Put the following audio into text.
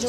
2